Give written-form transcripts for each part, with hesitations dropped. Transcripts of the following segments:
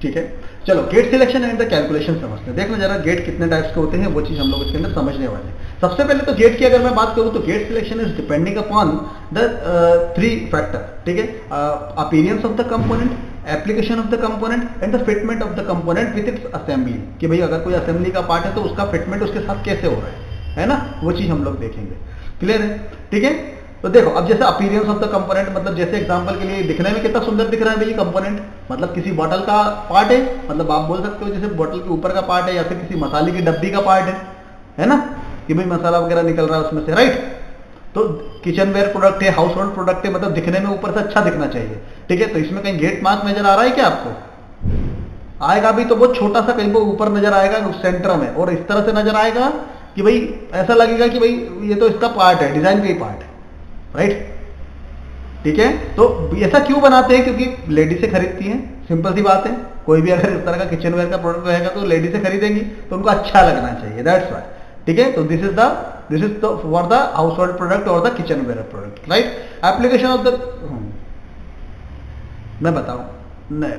ठीक है, चलो gate selection and the calculation समझते हैं। देखना जरा गेट कितने टाइप्स के होते हैं, वो चीज हम लोग इसके अंदर समझने वाले हैं। सबसे पहले तो गेट की अगर मैं बात करूं तो gate selection is depending upon the 3 factor, ठीक है, appearance of the component, application of the component and the fitment of the component with its assembly, कि भाई अगर कोई असेंबली का पार्ट है तो उसका फिटमेंट उसके साथ कैसे हो रहा है ना, वो चीज हम लोग देखेंगे। क्लियर है, ठीक है। तो देखो अब जैसे अपीयरेंस ऑफ द कंपोनेंट, मतलब जैसे एग्जांपल के लिए दिखने में कितना सुंदर दिख रहा है भाई ये कंपोनेंट, मतलब किसी बॉटल का पार्ट है, मतलब आप बोल सकते हो जैसे बॉटल के ऊपर का पार्ट है या फिर किसी मसाले की डब्बी का पार्ट है ना, कि भाई मसाला वगैरह निकल रहा है उसमें से, राइट। तो किचन वेयर प्रोडक्ट है, हाउस होल्ड प्रोडक्ट है, मतलब दिखने में ऊपर से अच्छा दिखना चाहिए, ठीक है। तो इसमें कहीं गेट मार्क नजर आ रहा है क्या आपको? आएगा भी तो बहुत छोटा सा कहीं ऊपर नजर आएगा सेंटर में, और इस तरह से नजर आएगा कि भाई ऐसा लगेगा कि भाई ये तो इसका पार्ट है, डिजाइन का ही पार्ट है, राइट। ठीक है, तो ऐसा क्यों बनाते हैं? क्योंकि लेडी से खरीदती हैं, सिंपल सी बात है। कोई भी अगर इस तरह का किचन वेयर का प्रोडक्ट रहेगा तो लेडी से खरीदेंगी तो उनको अच्छा लगना चाहिए, दैट्स व्हाई, ठीक है। तो this is for the household product और the kitchenware product, right. Application of the, मैं बताऊं नहीं,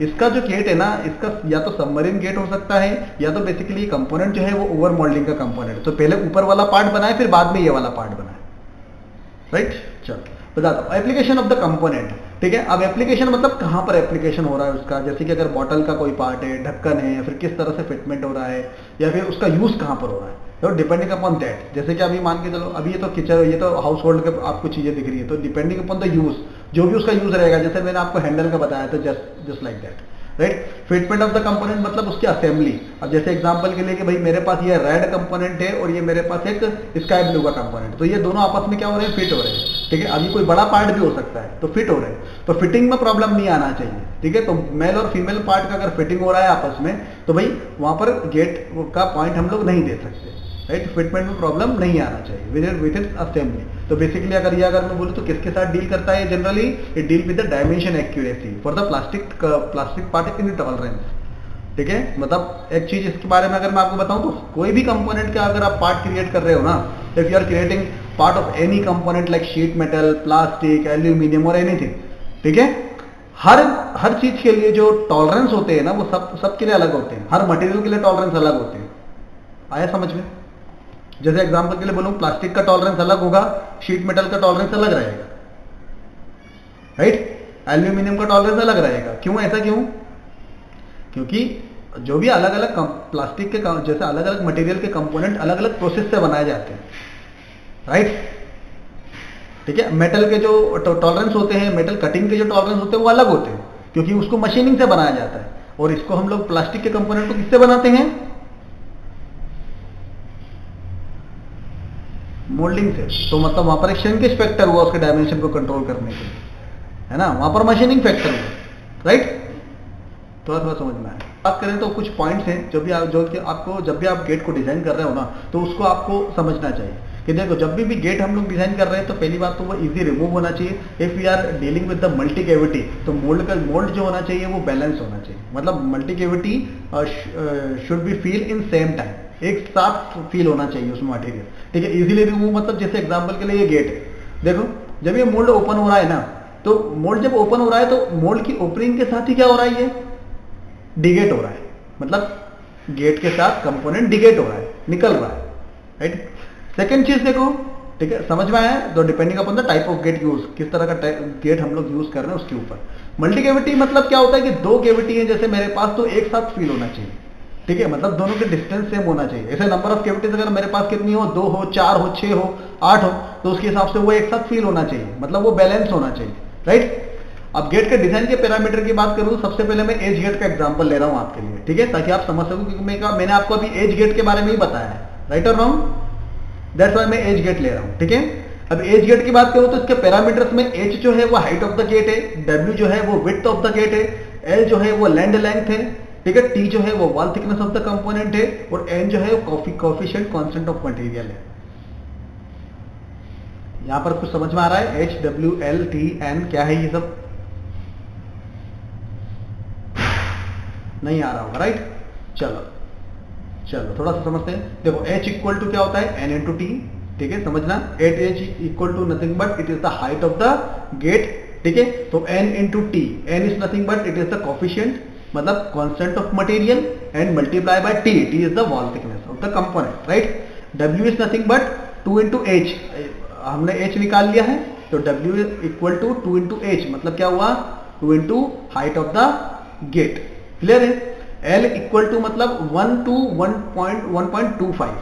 इसका जो गेट है ना, इसका या तो सबमरीन गेट हो सकता है या तो बेसिकली कंपोनेंट जो है वो ओवर मॉडलिंग का कंपोनेंट, तो पहले ऊपर वाला पार्ट बनाए फिर बाद में ये वाला पार्ट बनाए, राइट। चलो बताता हूँ एप्लीकेशन ऑफ द कंपोनेंट, ठीक है। अब एप्लीकेशन मतलब कहाँ पर एप्लीकेशन हो रहा है उसका, जैसे कि अगर बॉटल का कोई पार्ट है, ढक्कन है, या फिर किस तरह से फिटमेंट हो रहा है, या फिर उसका यूज कहाँ पर हो रहा है, तो डिपेंडिंग अपॉन दैट। जैसे कि अभी मान के चलो, अभी ये तो किचन, ये तो हाउस होल्ड के आपको चीजें दिख रही है, तो डिपेंडिंग अपॉन द यूज, जो भी उसका यूज रहेगा, जैसे मैंने आपको हैंडल का बताया था, just like that, right. Fitment of the component मतलब उसकी असेंबली। अब जैसे एग्जांपल के लिए कि भाई मेरे पास ये रेड कंपोनेंट है और ये मेरे पास एक स्काई ब्लू का कंपोनेंट, तो ये दोनों आपस में क्या हो रहे हैं, फिट हो रहे हैं, ठीक है। अभी कोई बड़ा पार्ट भी हो सकता है तो फिट हो रहे हैं, तो फिटिंग में प्रॉब्लम नहीं आना चाहिए, ठीक है। तो मेल और फीमेल पार्ट का अगर फिटिंग हो रहा है आपस में तो भाई वहां पर गेट का पॉइंट हम लोग नहीं दे सकते, राइट। फिटमेंट में प्रॉब्लम नहीं आना चाहिए विद इट्स असेंबली। तो बेसिकली अगर मैं बोलूँ तो किसके साथ डील करता है generally, it deal with the dimension accuracy for the plastic part in tolerance, ठीक है। मतलब एक चीज इसके बारे में अगर मैं आपको बताऊं तो कोई भी कंपोनेंट का अगर आप पार्ट क्रिएट कर रहे हो ना, if you are creating part of any component like sheet metal, plastic, aluminium और एनीथिंग, ठीक है, हर चीज के लिए जो टॉलरेंस होते हैं ना वो सबके लिए अलग होते हैं, हर मटेरियल के लिए टॉलरेंस अलग होते हैं। आया समझ में? जैसे एग्जांपल के लिए बोलूं, प्लास्टिक का टॉलरेंस अलग होगा, शीट मेटल का टॉलरेंस अलग रहेगा, राइट। एल्यूमिनियम का टॉलरेंस अलग रहेगा। क्यों, ऐसा क्यों? क्योंकि जो भी अलग अलग प्लास्टिक के जैसे अलग अलग मटेरियल के कंपोनेंट अलग अलग प्रोसेस से बनाए जाते हैं, राइट, ठीक है। मेटल के जो टॉलरेंस होते हैं, मेटल कटिंग के जो टॉलरेंस होते हैं वो अलग होते हैं, क्योंकि उसको मशीनिंग से बनाया जाता है। और इसको हम लोग प्लास्टिक के कंपोनेंट को किससे बनाते हैं? मोल्डिंग से। तो मतलब वहां पर एक श्रिंकेज फैक्टर हुआ उसके डायमेंशन को कंट्रोल करने के लिए, है ना, वहां पर मशीनिंग फैक्टर हुआ, राइट। थोड़ा समझ में आया। बात करें तो कुछ पॉइंट्स हैं जो कि आपको जब भी आप गेट को डिजाइन कर रहे हो ना तो उसको आपको समझना चाहिए कि देखो जब भी गेट हम लोग डिजाइन कर रहे हैं तो पहली बात तो वो इजी रिमूव होना चाहिए। If we are dealing with the multi cavity तो मोल्ड जो होना चाहिए वो बैलेंस होना चाहिए, मतलब multi cavity should be fill in same time, एक साथ फील होना चाहिए उसमें मटेरियल, ठीक है। इजीली रिमूव मतलब जैसे एग्जांपल के लिए ये गेट है, देखो जब ये मोल्ड ओपन हो रहा है ना, तो मोल्ड जब ओपन हो रहा है तो मोल्ड की ओपनिंग के साथ ही क्या हो रहा है, ये डिगेट हो रहा है, मतलब गेट के साथ कंपोनेंट डिगेट हो रहा है, निकल रहा है, राइट। सेकेंड चीज देखो, ठीक है, समझ में आया? तो depending upon the type of gate use, किस तरह का गेट हम लोग यूज कर रहे हैं उसके ऊपर। मल्टी कैविटी मतलब क्या होता है कि दो कैविटी है जैसे मेरे पास, तो एक साथ फील होना चाहिए, ठीक है, मतलब दोनों के डिस्टेंस सेम होना चाहिए। ऐसे नंबर ऑफ कैविटीज अगर मेरे पास कितनी हो, 2 हो, 4 हो, 6 हो, 8 हो, तो उसके हिसाब से वो एक साथ फील होना चाहिए, मतलब वो बैलेंस होना चाहिए, राइट। अब गेट के डिजाइन के पैरामीटर की बात करूं, सबसे पहले मैं एज गेट का एग्जांपल ले रहा हूं आपके लिए, ठीक है, ताकि आप समझ सको, क्योंकि मैंने आपको अभी एज गेट के बारे में ही बताया है, राइट और रॉन्ग, दैट्स व्हाई मैं एज गेट ले रहा हूं, ठीक है। अब एज गेट की बात करूं तो इसके पैरामीटर्स में एच जो है वो हाइट ऑफ द गेट है, डब्ल्यू जो है वो विड्थ ऑफ द गेट है, एल जो है वो लैंड लेंथ है, ठीक है, टी जो है वो wall thickness of the component है, और एन जो है कोएफिशिएंट कांस्टेंट ऑफ मटेरियल है। यहां पर कुछ समझ में आ रहा है? H, W, L, T, N क्या है, ये सब नहीं आ रहा होगा, राइट। चलो थोड़ा सा समझते हैं। देखो h इक्वल टू क्या होता है, n इंटू टी, ठीक है, समझना। At h equal to nothing but it is the height of the gate ठीक है। तो n into t, n is nothing but it is the coefficient, मतलब constant of material, and multiply by t, t is the wall thickness of the component, right. W is nothing but 2 into h, हमने h निकाल लिया है, तो W equal to 2 into h, मतलब क्या हुआ 2 into height of the gate, clear है। L equal to मतलब 1 टू 1.25,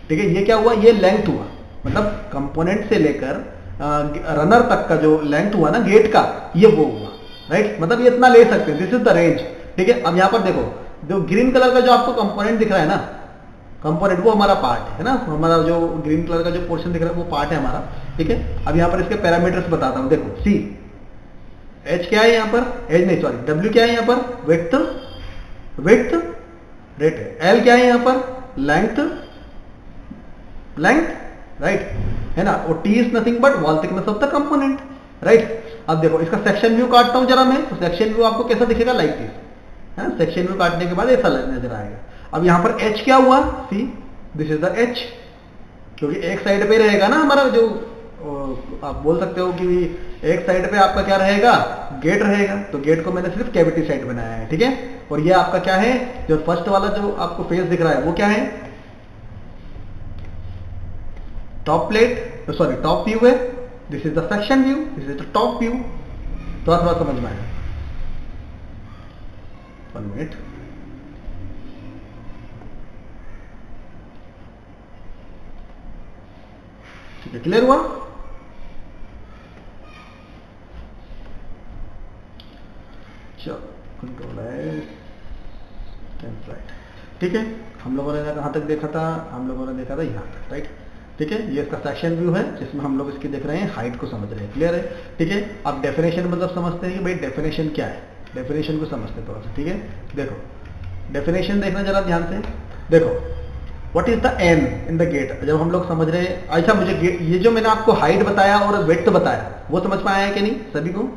ठीक है। ये क्या हुआ, ये लेंथ हुआ, मतलब कंपोनेंट से लेकर रनर तक का जो लेंथ हुआ ना गेट का, ये वो हुआ, राइट। मतलब ये इतना ले सकते हैं, दिस इज द रेंज, ठीक है। अब यहाँ पर देखो, जो ग्रीन कलर का जो आपको कंपोनेंट दिख रहा है ना, कंपोनेंट वो हमारा पार्ट है ना, हमारा जो ग्रीन कलर का जो पोर्शन दिख रहा है वो पार्ट है हमारा, ठीक है। अब यहाँ पर इसके पैरामीटर्स बताता हूँ, देखो सी एच क्या है यहाँ पर, एच नहीं सॉरी डब्ल्यू क्या है यहाँ पर, विड्थ, विड्थ रेट है, एल क्या है यहाँ पर, लेंथ, लेंथ, राइट है ना, और T is nothing but wall thickness of the component, right. अब देखो इसका सेक्शन व्यू काटता हूं जरा मैं, तो सेक्शन व्यू आपको कैसा दिखेगा, लाइक दिस है, सेक्शन व्यू काटने के बाद ऐसा नजर आएगा। अब यहां पर एच क्या हुआ, सी दिस इज द एच, क्योंकि एक साइड पे रहेगा ना हमारा जो, आप बोल सकते हो कि एक साइड पे आपका क्या रहेगा, गेट रहेगा, तो गेट को मैंने सिर्फ कैविटी साइड बनाया है, ठीक है। और ये आपका क्या है, जो फर्स्ट वाला जो आपको फेस दिख रहा है वो क्या है, top plate, sorry top view है, this is the section view, this is the top view. तो थोड़ा समझ में आया, 1 मिनट, ठीक है, क्लियर हुआ। चलो कंट्रोल है, राइट, ठीक है। हम लोगों ने कहां तक देखा था, हम लोगों ने देखा था यहां तक, राइट, ठीक है। ये इसका सेक्शन व्यू है जिसमें हम लोग इसकी देख रहे हैं, हाइट को समझ रहे हैं, क्लियर है, ठीक है। अब डेफिनेशन मतलब समझते हैं कि भाई डेफिनेशन क्या है, डेफिनेशन को समझते थोड़ा सा, ठीक है। देखो डेफिनेशन देखना जरा ध्यान से, देखो what is the N in the gate, जब हम लोग समझ रहे हैं, अच्छा मुझे ये जो मैंने आपको हाइट बताया और विड्थ बताया वो समझ में आया है कि नहीं सभी को,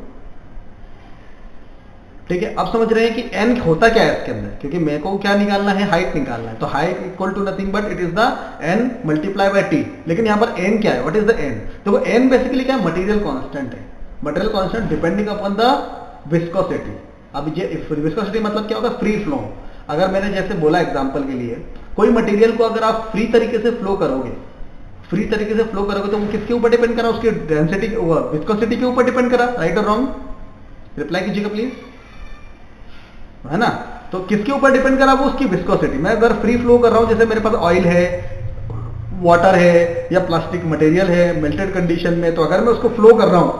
ठीक है। अब समझ रहे हैं कि n होता क्या है इसके अंदर, क्योंकि मेरे को क्या निकालना है, हाइट निकालना है, तो height equal to nothing but it is the n multiply by t, लेकिन यहाँ पर n क्या है, व्हाट इज द n, देखो n बेसिकली क्या है, मटेरियल कांस्टेंट है, material constant depending upon the viscosity. अब ये विस्कोसिटी मतलब क्या होगा, फ्री फ्लो। अगर मैंने जैसे बोला एग्जाम्पल के लिए, कोई मटेरियल को अगर आप फ्री तरीके से फ्लो करोगे, फ्री तरीके से फ्लो करोगे, तो वो किसके ऊपर डिपेंड करा, उसकी डेंसिटी, विस्कोसिटी के ऊपर डिपेंड करा, राइट और रॉन्ग, रिप्लाई कीजिएगा प्लीज, है ना। तो किसके ऊपर डिपेंड करा, वो उसकी विस्कोसिटी। मैं अगर फ्री फ्लो कर रहा हूं, जैसे मेरे पास ऑयल है, वाटर है, या प्लास्टिक मटेरियल है मेल्टेड कंडीशन में, तो अगर मैं उसको फ्लो कर रहा हूं,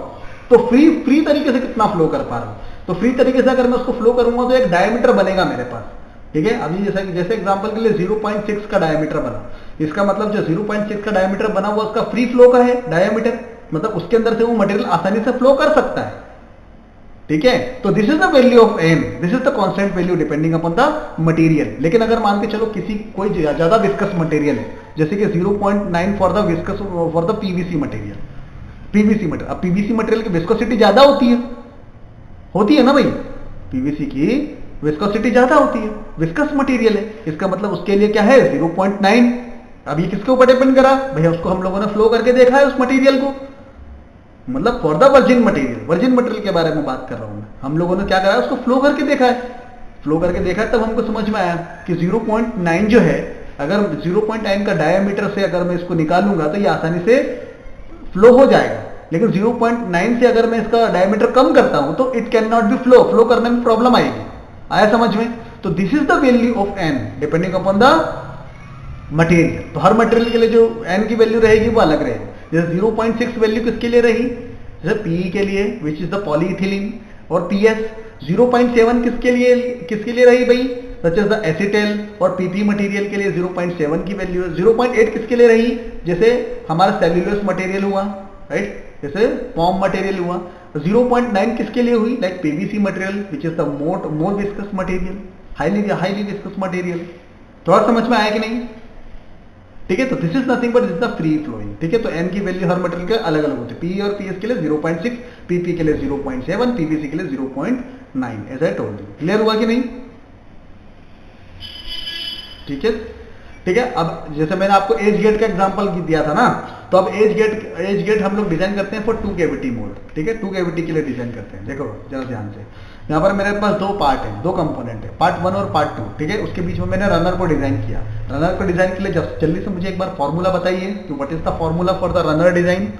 तो फ्री तरीके से कितना फ्लो कर पा रहा हूं, तो फ्री तरीके से अगर मैं उसको फ्लो करूंगा तो एक डायमीटर बनेगा मेरे पास, ठीक है। अभी जैसे एग्जांपल के लिए 0.6 का डायमीटर बना, इसका मतलब जो 0.6 का डायमीटर बना वो उसका फ्री फ्लो का है डायमीटर, मतलब उसके अंदर से वो मटेरियल आसानी से फ्लो कर सकता है, ठीक है। तो this is the value of n, this is the constant value depending upon the material. लेकिन अगर मान के चलो कोई ज्यादा विस्कस मटेरियल है, जैसे कि 0.9 for the viscous for the PVC material, अब पीवीसी मटेरियल की विस्कोसिटी ज्यादा होती है ना भाई, पीवीसी की विस्कोसिटी ज्यादा होती है, विस्कस मटेरियल है, इसका मतलब उसके लिए क्या है 0.9। अब ये किसके ऊपर डिपेंड करा भैया, उसको हम लोगों ने फ्लो करके देखा है उस मटेरियल को, मतलब फॉर द वर्जिन मटेरियल के बारे में बात कर रहा हूं मैं, हम लोगों ने क्या करा है, उसको फ्लो करके देखा है, फ्लो करके देखा तब हमको समझ में आया कि 0.9 जो है, अगर 0.9 का डायमीटर से अगर मैं इसको निकालूंगा तो ये आसानी से फ्लो हो जाएगा, लेकिन 0.9 से अगर मैं इसका डायमीटर कम करता हूं तो it can not be flow करने में प्रॉब्लम आएगी। आया समझ में। तो this is the value of n depending upon the material. तो हर मटेरियल के लिए जो n की वैल्यू रहेगी वो अलग रहेगी। जैसे 0.6 वैल्यू किसके लिए रही, जैसे PE के लिए विच इज द पॉलीइथिलीन, और PS 0.7 किसके लिए रही भाई, सच एज द एसिटेल, और PP मटेरियल के लिए 0.7 की वैल्यू है। 0.8 किसके लिए रही, जैसे हमारा सेल्यूलोस मटेरियल हुआ, राइट, जैसे फॉर्म मटेरियल हुआ। 0.9 किसके लिए हुई, like PVC material which is the more viscous material, highly viscous material. थोड़ा समझ में आया कि नहीं, ठीक है। तो this is nothing but this is the free flowing, ठीक है। तो n की वैल्यू हर मटेरियल के अलग अलग होती है, PE और PS के लिए 0.6, PP के लिए 0.7, PVC के लिए 0.9, as I told you. Clear हुआ कि नहीं, ठीक है। ठीक है। अब जैसे मैंने आपको एज गेट का एग्जांपल दिया था ना, तो अब एज गेट हम लोग डिजाइन करते हैं फॉर 2 कैविटी मोड, ठीक है, 2 कैविटी के लिए डिजाइन करते हैं। देखो जरा ध्यान से, यहाँ पर मेरे पास 2 पार्ट है, 2 कंपोनेंट है, पार्ट 1 और पार्ट 2, ठीक है। उसके बीच में मैंने रनर को डिजाइन किया। रनर को डिजाइन के लिए जल्दी से मुझे एक बार फॉर्मूला बताइए कि what is the formula for the runner design.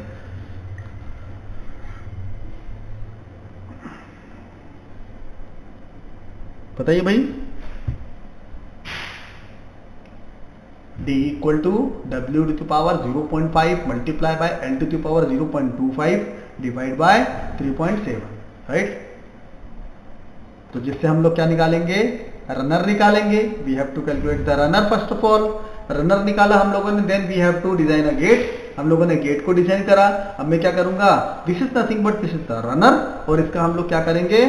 बताइए भाई। D equal to W to power 0.5 multiply by L to power 0.25 divide by 3.7, right. तो जिससे हम लोग क्या निकालेंगे, रनर निकालेंगे। We have to calculate the runner first of all. Runner निकाला हम लोगों ने, then we have to design a gate. हम लोगों ने गेट को डिजाइन करा। अब मैं क्या करूंगा, this is nothing but this is the runner, और इसका हम लोग क्या करेंगे,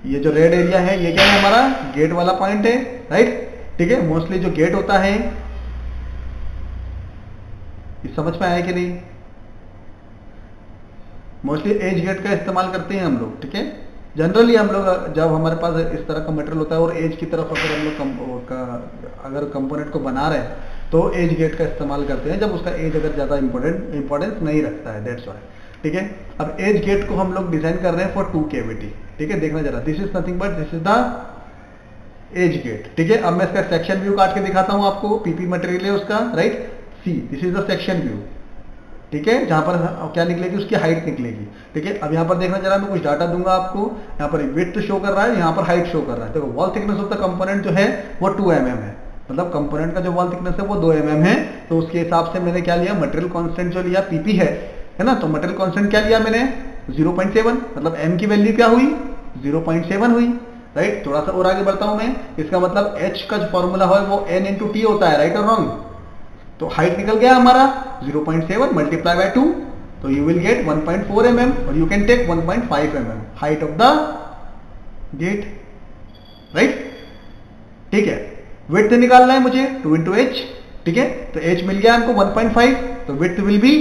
ये जो रेड एरिया है ये क्या है, हमारा गेट वाला पॉइंट है, राइट, ठीक है। मोस्टली जो गेट होता है, ये समझ में आया कि नहीं, मोस्टली एज गेट का इस्तेमाल करते हैं हम लोग, ठीक है। जनरली हम लोग जब हमारे पास इस तरह का मटेरियल होता है और एज की तरफ अगर हम लोग अगर कंपोनेंट को बना रहे हैं तो एज गेट का इस्तेमाल करते हैं, जब उसका एज अगर ज्यादा इंपॉर्टेंस नहीं रखता है, दैट्स व्हाई, ठीक है। अब एज गेट को हम लोग डिजाइन कर रहे हैं फॉर 2 कैविटी, ठीक है। देखना जरा, this is nothing but this is the edge gate, ठीक है। अब मैं इसका सेक्शन व्यू काट के दिखाता हूं आपको, पीपी मटेरियल है उसका, right. C this is the section view, ठीक है, जहां पर क्या निकलेगी, उसकी हाइट निकलेगी, ठीक है। अब यहाँ पर देखना जरा, मैं कुछ डाटा दूंगा आपको। यहाँ पर विड्थ शो कर रहा है, यहाँ पर हाइट शो कर रहा है। देखो wall thickness of the component जो है वो 2 mm है, मतलब कंपोनेंट का जो वॉल थिकनेस है वो 2 mm है। तो उसके हिसाब से मैंने क्या लिया, मटेरियल कांस्टेंट जो लिया पीपी है ना। तो मटेरियल कांस्टेंट क्या लिया मैंने, 0.7, मतलब m की वैल्यू क्या हुई, 0.7 हुई, राइट। थोड़ा सा और आगे बढ़ता हूं मैं, इसका मतलब h का जो फॉर्मूला है वो n इंटू टी होता है, राइट और रॉन्ग। तो हाइट निकल गया हमारा 0.7 मल्टीप्लाई बाय 2, तो यू विल गेट 1.4 mm, और you can take 1.5 mm height of the gate, right, ठीक है। विड्थ निकालना है मुझे 2 इंटू एच, ठीक है। तो h मिल गया हमको 1.5, तो width will be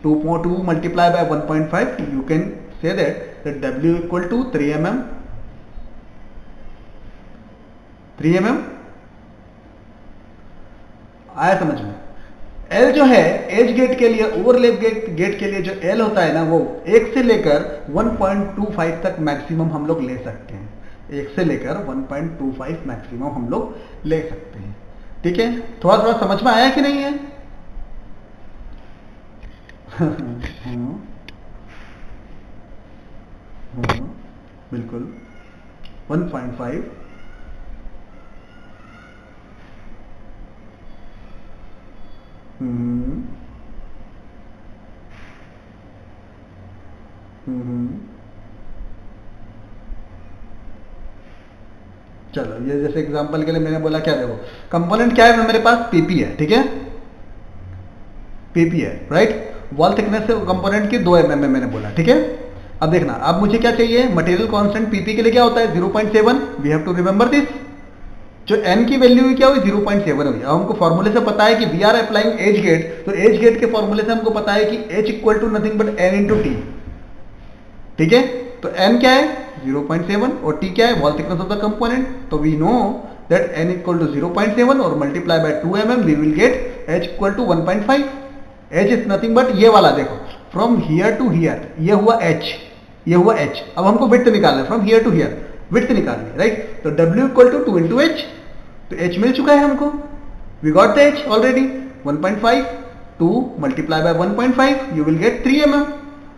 2 multiply by 1.5, you can say that w equal to 3 mm, 3 mm आया समझ में। L जो है एज गेट के लिए, ओवरलैप गेट के लिए जो L होता है ना, वो 1 से लेकर 1.25 तक मैक्सिमम हम लोग ले सकते हैं। 1 से लेकर 1.25 मैक्सिमम हम लोग ले सकते हैं, ठीक है। थोड़ा थोड़ा समझ में आया कि नहीं है? बिल्कुल 1.5, चलो ये जैसे एग्जांपल के लिए मैंने बोला, क्या देखो कंपोनेंट क्या है मेरे पास, पीपी है, ठीक है, पीपी है, राइट। वॉल थिकनेस कंपोनेंट की 2 mm है मैंने बोला, ठीक है। अब देखना, अब मुझे क्या चाहिए, मटेरियल कांस्टेंट पीपी के लिए क्या होता है 0.7, we have to remember this. जो n की वैल्यू क्या हुई 0.7 हुई। अब हमको फॉर्मूले से पता है कि we are applying edge gate, तो एज गेट के फॉर्मूले से हमको पता है कि h equal to nothing but n into T, ठीक है। तो n क्या है 0.7 और t क्या है wall thickness of the component. तो we know that n equal to 0.7 और multiply by 2 mm, we will get h equal to 1.5। h is nothing but ये वाला देखो, फ्रॉम हियर टू हियर, ये हुआ h, ये हुआ h। अब हमको विड्थ निकालना है, from here to here width निकालनी है, राइट। तो w equal to 2 into H, तो h मिल चुका है हमको, we got the h already 1.5, 2 multiply by 1.5, you will get 3 mm।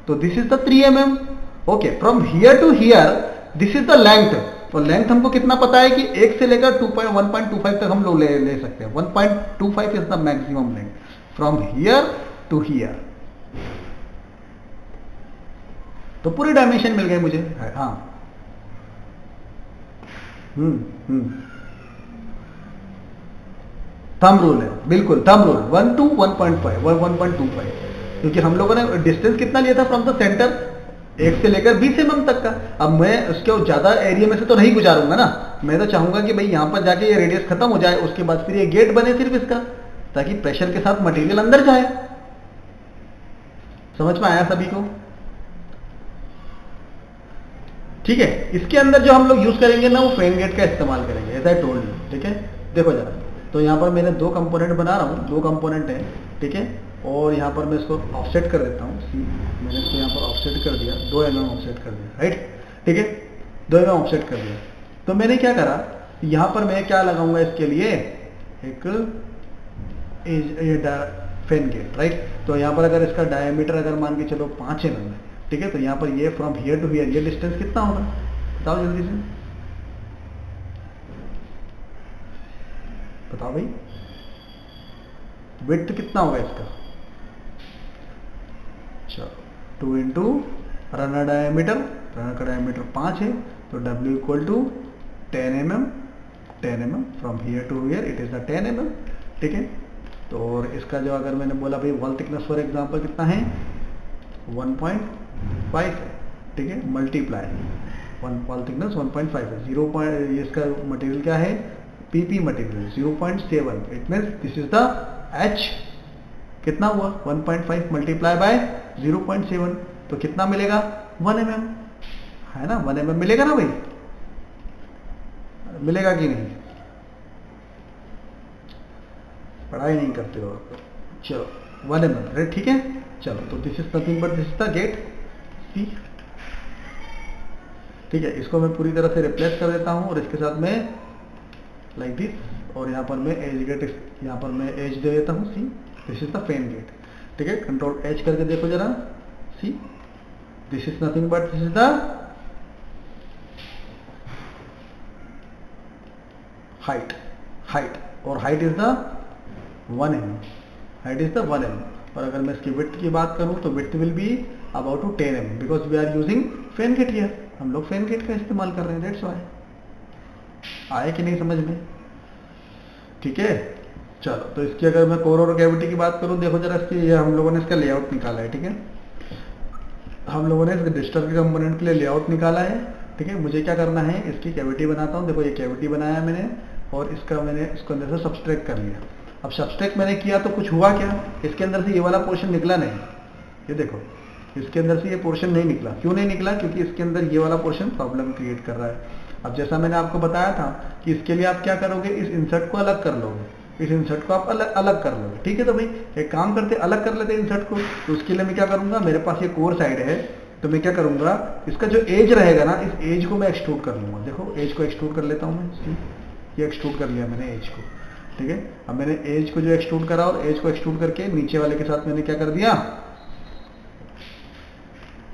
तो this is the 3 mm, okay. From here to here this is the length. तो लेंथ हमको कितना पता है कि 1 से लेकर 1.25 तक हम लोग ले सकते हैं। 1.25 is the maximum length from here to here. तो पूरी डायमेंशन मिल गई मुझे, हाँ। थंब रूल है, बिल्कुल थंब रूल 1 to 1.5 1.25, क्योंकि हम लोगों ने डिस्टेंस कितना लिया था फ्रॉम द सेंटर, 1 से लेकर 20 mm तक का। अब मैं उसके ज्यादा एरिया में से तो नहीं गुजारूंगा ना, मैं तो चाहूंगा कि भाई यहां पर जाके ये रेडियस खत्म हो जाए, उसके बाद फिर ये गेट बने सिर्फ इसका, ताकि प्रेशर के साथ मटेरियल अंदर जाए। समझ में आया सभी को? ठीक है। इसके अंदर जो हम लोग यूज करेंगे ना, वो फ्रेम गेट का इस्तेमाल करेंगे, ऐसा टोल्ड यू, ठीक है। देखो जरा, तो यहाँ पर मैंने दो कंपोनेंट बना रहा हूँ, दो कंपोनेंट है, ठीक है। और यहाँ पर मैं इसको ऑफसेट कर देता हूँ, सी मैंने इसको यहाँ पर ऑफसेट कर दिया, 2 mm ऑफसेट कर दिया, राइट, ठीक है, 2 mm ऑफसेट कर दिया। तो मैंने क्या करा, यहाँ पर मैं क्या लगाऊंगा इसके लिए, एक फैन गेट, राइट। तो यहाँ पर अगर इसका डायमीटर अगर मान के चलो 5 mm है, ठीक है, तो यहाँ पर ये फ्रॉम हियर टू हियर ये डिस्टेंस कितना होगा, बताओ जल्दी से, बताओ भाई, विड्थ कितना होगा इसका, चलो 2 इंटू रनर डायमीटर, रनर का डायमीटर 5 है, तो W equal to 10 mm from here to here it is the 10 mm, ठीक है। तो और इसका जो अगर मैंने बोला भाई वॉल थिकनेस फॉर एग्जांपल कितना है, 1.5 है, ठीक है, मल्टीप्लाई वॉल थिकनेस 1.5 है, 0. इसका मटेरियल क्या है, PP material 0.7, it means this is the H, कितना हुआ 1.5 मल्टीप्लाई बाय 0.7, तो कितना मिलेगा 1 mm, है ना, 1 mm मिलेगा ना भाई, मिलेगा कि नहीं, पढ़ाई नहीं करते हो, चलो 1 mm, राइट, ठीक है। चलो तो this is nothing but this is the gate, see, ठीक है। इसको मैं पूरी तरह से रिप्लेस कर देता हूँ और इसके साथ में लाइक दिस, और यहाँ पर मैं एज गेट, यहाँ पर मैं एज दे देता हूँ, see this is the fan gate, ठीक है। कंट्रोल एच करके देखो जरा, see this is nothing but this is the height, और height is the 1 mm, height is the 1 mm। और अगर मैं इसकी विड्थ की बात करूं तो width will be about to 10 mm, because we are using fan gate here, हम लोग फैन गेट का इस्तेमाल कर रहे हैं, दैट्स व्हाई। आए कि नहीं समझ में, ठीक है। चलो तो इसकी अगर मैं कोर और कैविटी की बात करूं, देखो जरा इसकी, ये हम लोगों ने इसका लेआउट निकाला है, ठीक है, हम लोगों ने इसके डिस्टर्ब के कंपोनेंट के लिए लेआउट निकाला है, ठीक है। मुझे क्या करना है, इसकी कैविटी बनाता हूँ, देखो ये कैविटी बनाया मैंने, और इसका मैंने इसको अंदर से सब्सट्रैक्ट कर लिया। अब सब्सट्रैक्ट मैंने किया तो कुछ हुआ क्या, इसके अंदर से ये वाला पोर्शन निकला नहीं, ये देखो इसके अंदर से ये पोर्शन नहीं निकला, क्यों नहीं निकला, क्योंकि इसके अंदर ये वाला पोर्शन प्रॉब्लम क्रिएट कर रहा है। अब जैसा मैंने आपको बताया था कि इसके लिए आप क्या करोगे, इस इंसर्ट को अलग कर लोगे, इस इंसर्ट को आप अलग कर लोगे, ठीक है। तो भाई एक काम करते, अलग कर लेते इंसर्ट को, तो उसके लिए मैं क्या करूंगा, मेरे पास ये कोर साइड है, तो मैं क्या करूंगा, इसका जो एज रहेगा ना, इस एज को मैं एक्सट्रूड कर लूंगा, देखो एज को एक्सट्रूड कर लेता हूं मैं, ये एक्सट्रूड कर लिया मैंने एज को, ठीक है। अब मैंने एज को जो एक्सट्रूड करा, और एज को एक्सट्रूड करके नीचे वाले के साथ मैंने क्या कर दिया,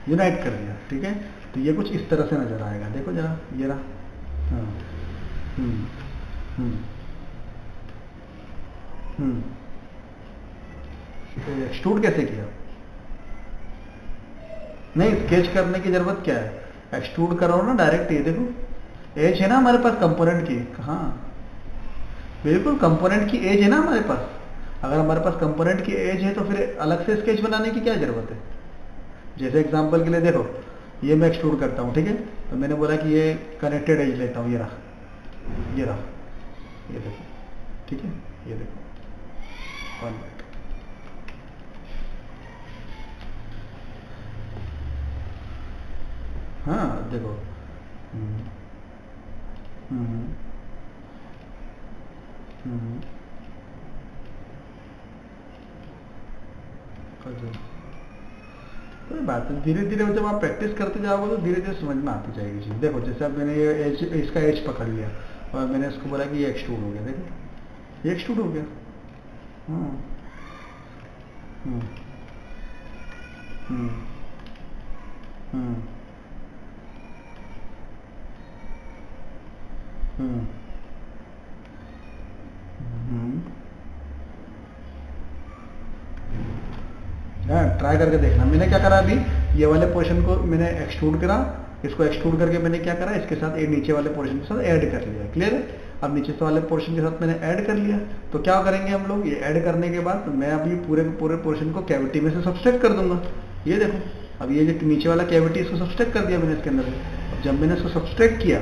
यूनाइट कर दिया, ठीक है। तो ये कुछ इस तरह से नजर आएगा, देखो जरा, ये रहा, हाँ, एक्सट्रूड कैसे किया, नहीं स्केच करने की जरूरत क्या है, एक्सट्रूड करो ना डायरेक्ट, ये देखो एज है ना हमारे पास कंपोनेंट की, कहाँ, बिल्कुल कंपोनेंट की एज है ना हमारे पास, अगर हमारे पास कंपोनेंट की एज है तो फिर अलग से स्केच बनाने की क्या जरूरत है। जैसे एग्जांपल के लिए देखो, ये मैं एक्सट्रूड करता हूँ, ठीक है, तो मैंने बोला कि ये कनेक्टेड एज लेता हूँ, ये रहा, ये रहा, ये देखो, ठीक है, ये देखो, 1 मिनट, हाँ देखो, कोई बात नहीं, धीरे धीरे जब आप प्रैक्टिस करते जाओगे तो धीरे धीरे समझ में आती जाएगी चीज़। देखो जैसे अब मैंने ये एज, इसका एज पकड़ लिया और मैंने इसको बोला कि ये एक्सट्रूड हो गया, देखो ये एक्सट्रूड हो गया, ट्राई करके देखना। मैंने क्या करा, अभी ये वाले पोर्शन को मैंने एक्सट्रूड करा, इसको एक्सट्रूड करके मैंने क्या करा, इसके साथ ये नीचे वाले पोर्शन के साथ ऐड कर लिया, क्लियर है। अब नीचे वाले पोर्शन के साथ मैंने ऐड कर लिया, तो क्या करेंगे हम लोग, ये ऐड करने के बाद मैं अभी पूरे पूरे पोर्शन को कैविटी में से सब्सट्रैक्ट कर दूंगा। ये देखो अब ये जो नीचे वाला कैविटी, इसको सब्सट्रैक्ट कर दिया मैंने इसके अंदर से। जब मैंने इसको सब्सट्रैक्ट किया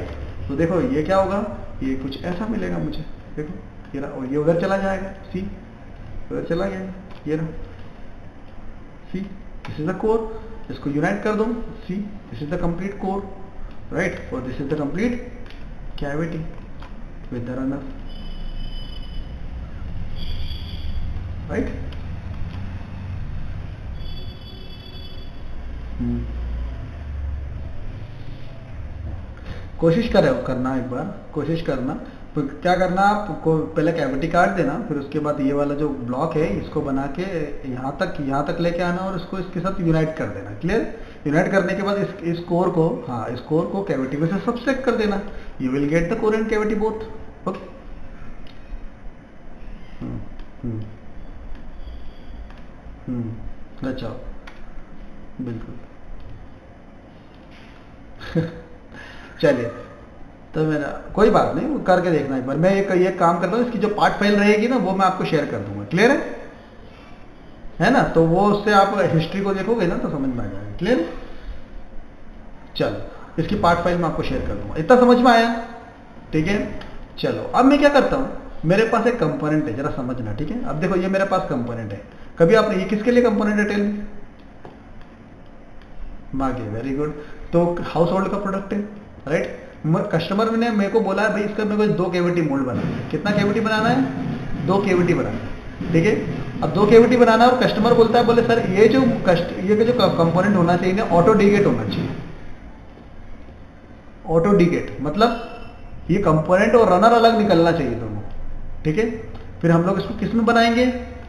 तो देखो ये क्या होगा, ये कुछ ऐसा मिलेगा मुझे, देखो ये रहा, और ये उधर चला जाएगा, सी उधर चला गया, ये रहा, see this is the core, इसको यूनाइट कर दो, see this is the complete core, right, और this is the complete cavity with the runner, right. कोशिश करना, एक बार कोशिश करना। तो क्या करना, आपको पहले कैविटी काट देना, फिर उसके बाद ये वाला जो ब्लॉक है इसको बना के यहाँ तक लेके आना और इसको इसके साथ यूनाइट कर देना। क्लियर? यूनाइट करने के बाद इस कोर को, हाँ, इस कोर को कैविटी में से सब्सट्रैक्ट कर देना। You will get the core and cavity both. Okay. अच्छा, बिल्कुल। चलिए, तो मेरा कोई बात नहीं, करके देखना एक बार। मैं ये काम करता हूँ, इसकी जो पार्ट फाइल रहेगी ना वो मैं आपको शेयर कर दूंगा। क्लियर है ना? तो वो उससे आप हिस्ट्री को देखोगे ना तो समझ में आ जाएगा। क्लियर? चलो, इसकी पार्ट फाइल मैं आपको शेयर कर दूंगा। इतना समझ में आया? ठीक है। चलो, अब मैं क्या करता हूँ, मेरे पास एक कंपोनेंट है, जरा समझना। ठीक है, अब देखो ये मेरे पास कंपोनेंट है। कभी आपने, ये किसके लिए कंपोनेंट है? Tell me. मांगे, वेरी गुड। तो हाउस होल्ड का प्रोडक्ट है, राइट। कस्टमर ने मेरे को बोला है भाई इसका मेरे को 2 कैविटी मोल्ड बनाना है। कितना कैविटी बनाना है? 2 कैविटी बनाना है। ठीक है, अब 2 कैविटी बनाना है और कस्टमर बोलता है, बोले सर ये जो कंपोनेंट होना चाहिए ना, ऑटो डीगेट होना चाहिए। ऑटो डीगेट मतलब ये कंपोनेंट और रनर अलग निकलना चाहिए दोनों। ठीक है, फिर हम लोग इसको किस में बनाएंगे?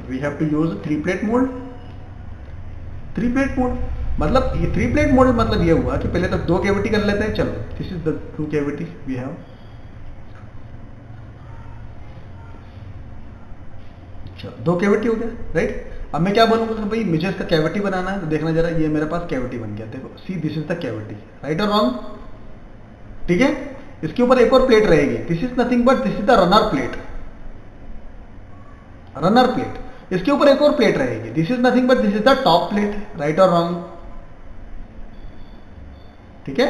We have to use 3 plate mould. 3 plate mould मतलब, ये 3 प्लेट मॉडल मतलब ये हुआ कि पहले तो 2 कैविटी कर लेते हैं। चलो, this is the 2 cavity we have. चलो, 2 कैविटी हो गया, राइट। अब मैं क्या बोलूंगा कि भाई मुझे इसका कैविटी बनाना है, तो देखना जरा, ये मेरे पास कैविटी बन गया। देखो, सी this is the cavity, right और रॉन्ग? ठीक है, इसके ऊपर एक और प्लेट रहेगी। This is nothing but this is the runner plate. Runner plate, इसके ऊपर एक और प्लेट रहेगी। This is nothing but this is the top plate, right और रॉन्ग? ठीक है।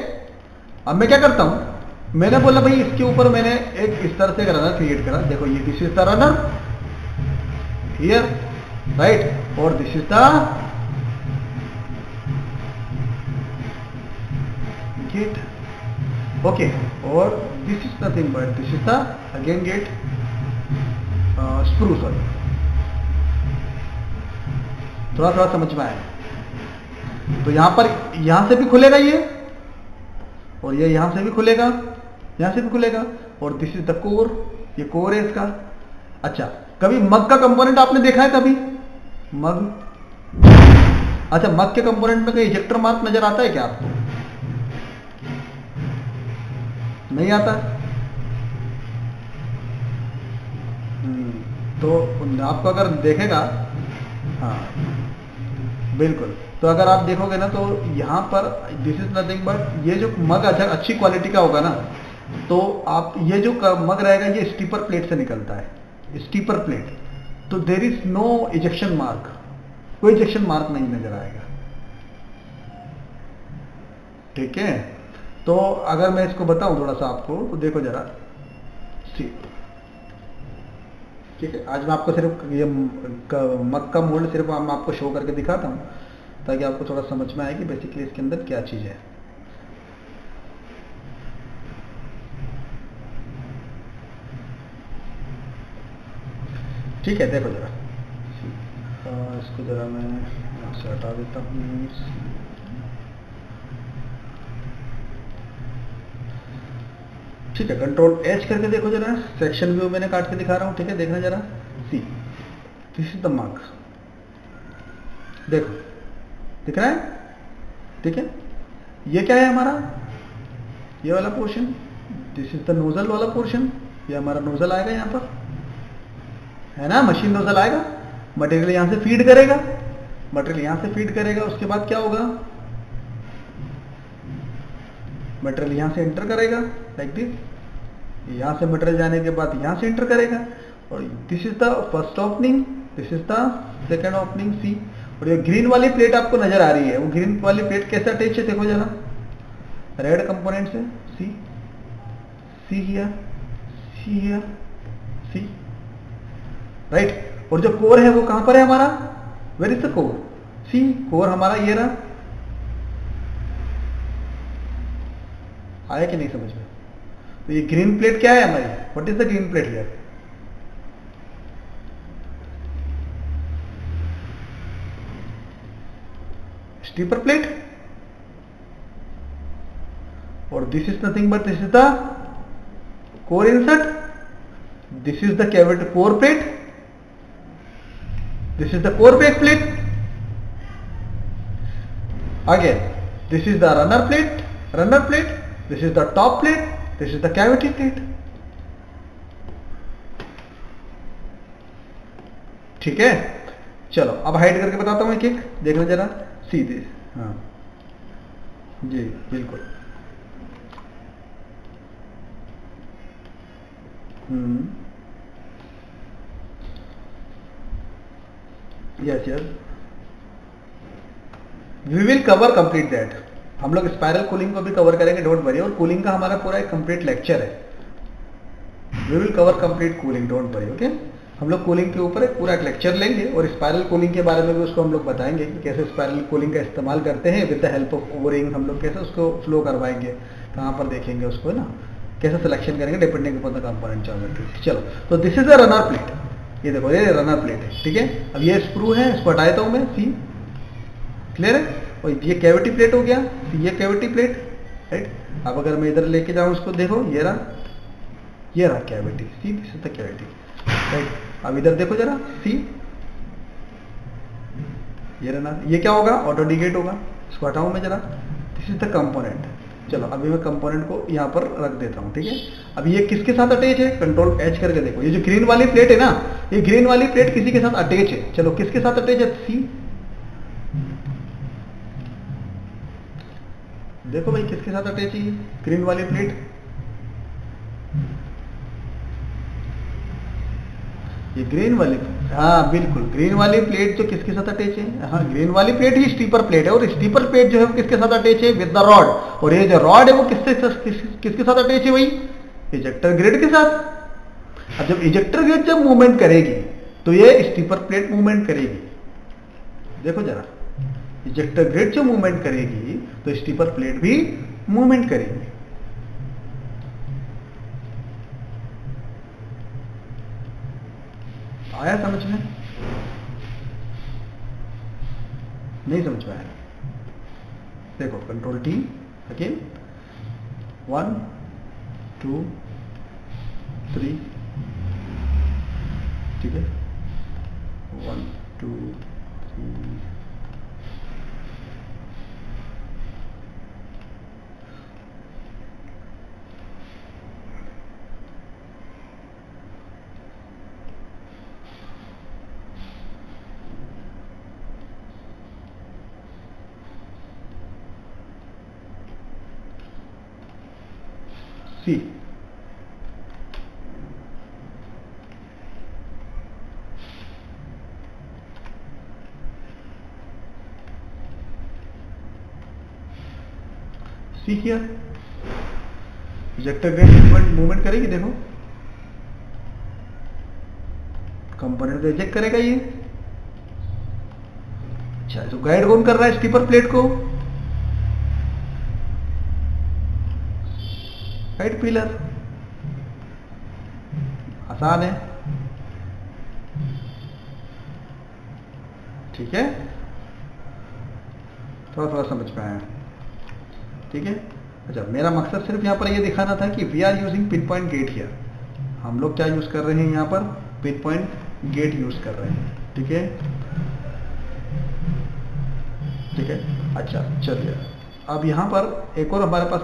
अब मैं क्या करता हूं, मैंने बोला भाई इसके ऊपर मैंने एक इस तरह से एक रनर क्रिएट करा। देखो, ये this is the runner here, right, और this is the gate. Okay, और this is nothing but this is the again gate, sprue, sorry. थोड़ा थोड़ा समझ में आया? तो यहां से भी खुलेगा ये, और ये यहां से भी खुलेगा, यहां से भी खुलेगा, और दिस इज द कोर, ये कोर है इसका। अच्छा, कभी मग का कंपोनेंट आपने देखा है? कभी मग, अच्छा, मग के कंपोनेंट में कोई इजेक्टर मार्क नजर आता है क्या आपको? नहीं आता? तो आपको अगर देखेगा, हाँ बिल्कुल, तो अगर आप देखोगे ना तो यहाँ पर दिस इज नथिंग बट, ये जो मग अच्छी क्वालिटी का होगा ना, तो आप ये जो मग रहेगा ये स्टीपर प्लेट से निकलता है, स्टीपर प्लेट। तो there is no ejection mark, कोई इजेक्शन मार्क नहीं नजर आएगा। ठीक है, तो अगर मैं इसको बताऊं थोड़ा सा आपको, तो देखो जरा, सी, ठीक है, आज मैं आपको सिर्फ ये मग का मोल्ड सिर्फ मैं आपको शो करके दिखाता हूँ, ताकि आपको थोड़ा समझ में आए कि बेसिकली इसके अंदर क्या चीज़ है। ठीक है, देखो जरा, इसको जरा मैं आपसे हटा देता हूँ। ठीक है, कंट्रोल एच करके देखो जरा, सेक्शन व्यू मैंने काट के दिखा रहा हूँ। ठीक है, देखना जरा, see this is the mark, देखो दिख रहा है? ठीक है, ये क्या है हमारा, ये वाला portion, this is the nozzle वाला पोर्शन, ये हमारा नोजल आएगा यहाँ पर, है ना, मशीन नोजल आएगा, मटेरियल यहाँ से फीड करेगा, मटेरियल यहाँ से फीड करेगा, उसके बाद क्या होगा, मटेरियल यहाँ से एंटर करेगा लाइक दिस, यहाँ से मटेरियल जाने के बाद यहाँ से एंटर करेगा, और this is the first opening, this is the second opening, see. और ये ग्रीन वाली प्लेट आपको नजर आ रही है, वो ग्रीन वाली प्लेट कैसे अटैच है, देखो जरा, रेड कंपोनेंट से, see, see here, see here, see, right. और जो कोर है वो कहां पर है हमारा, where is the core, see, core हमारा ये रहा। आया कि नहीं समझ में? तो ये ग्रीन प्लेट क्या है हमारी, what is the green plate here, stripper plate, और this is nothing but this is the core insert, this is the cavity core plate, this is the core back plate, again this is the runner plate, this is the top plate, this is the cavity plate. ठीक है, चलो अब hide करके बताता हूं एक एक, देखना जरा सीधे। हाँ जी बिल्कुल। Yes yes, we will cover complete that. हम लोग स्पाइरल कूलिंग को भी कवर करेंगे, डोंट वरी, और कूलिंग का हमारा पूरा एक कंप्लीट लेक्चर है। We will cover complete cooling, don't worry, okay. हम लोग कूलिंग के ऊपर एक पूरा एक लेक्चर लेंगे और स्पाइरल कूलिंग के बारे में भी उसको हम लोग बताएंगे कि कैसे स्पाइरल कूलिंग का इस्तेमाल करते हैं with the help of O-ring, हम लोग कैसे उसको फ्लो करवाएंगे, कहाँ पर देखेंगे उसको, है ना, कैसे सिलेक्शन करेंगे depending upon the component geometry. चलो, तो this is the runner plate, ये देखो ये रनर प्लेट है, ठीक है। अब ये स्क्रू है, इसको हटा देता हूं मैं, सी क्लियर है। और ये कैविटी प्लेट हो गया, ये कैविटी प्लेट, राइट। अब अगर मैं इधर लेके जाऊं उसको, देखो ये रहा cavity, C this is the cavity, right. अब इधर देखो जरा, सी ये रनर, ये क्या होगा, ऑटो डिगेट होगा, इसको हटाऊं मैं जरा, दिस इज द कंपोनेंट। चलो अभी मैं कंपोनेंट को यहाँ पर रख देता हूँ, ठीक है। अब ये किसके साथ अटैच है, कंट्रोल एच करके देखो, ये जो ग्रीन वाली प्लेट है ना, ये ग्रीन वाली प्लेट किसी के साथ अटैच है। चलो किसके साथ अटैच है, सी, देखो भाई किसके साथ अटैच है ग्रीन वाली प्लेट, ये ग्रीन वाली, हाँ बिल्कुल, ग्रीन वाली प्लेट जो किसके साथ अटैच है, हाँ ग्रीन वाली प्लेट ही स्टीपर प्लेट है, और स्टीपर प्लेट जो है वो किसके साथ अटैच है, विद द रॉड। और ये जो रॉड है वो किसके साथ अटैच है भाई, इजेक्टर ग्रिड के साथ। अब जब इजेक्टर ग्रिड जब मूवमेंट करेगी तो ये स्टीपर प्लेट मूवमेंट करेगी, देखो जरा, इजेक्टर ग्रिड जो मूवमेंट करेगी तो स्टीपर प्लेट भी मूवमेंट करेगी। आया समझ में, नहीं समझ में आया, देखो कंट्रोल टी अगेन, 1 2 3, ठीक है, 1 2 3, सी, सी किया, इजेक्टर ग्रिड मूवमेंट करेगी, देखो कंपोनेंट को इजेक्ट करेगा ये। अच्छा, तो गाइड कौन कर रहा है स्टीपर प्लेट को, गाइड पिलर, आसान है, ठीक है, थोड़ा थोड़ा समझ में आया, ठीक है। अच्छा, मेरा मकसद सिर्फ यहाँ पर ये दिखाना था कि we are using pin point gate here, हम लोग क्या यूज कर रहे हैं यहाँ पर, पिन पॉइंट गेट यूज कर रहे हैं, ठीक है, ठीक है। अच्छा चलिए, अब यहाँ पर एक और हमारे पास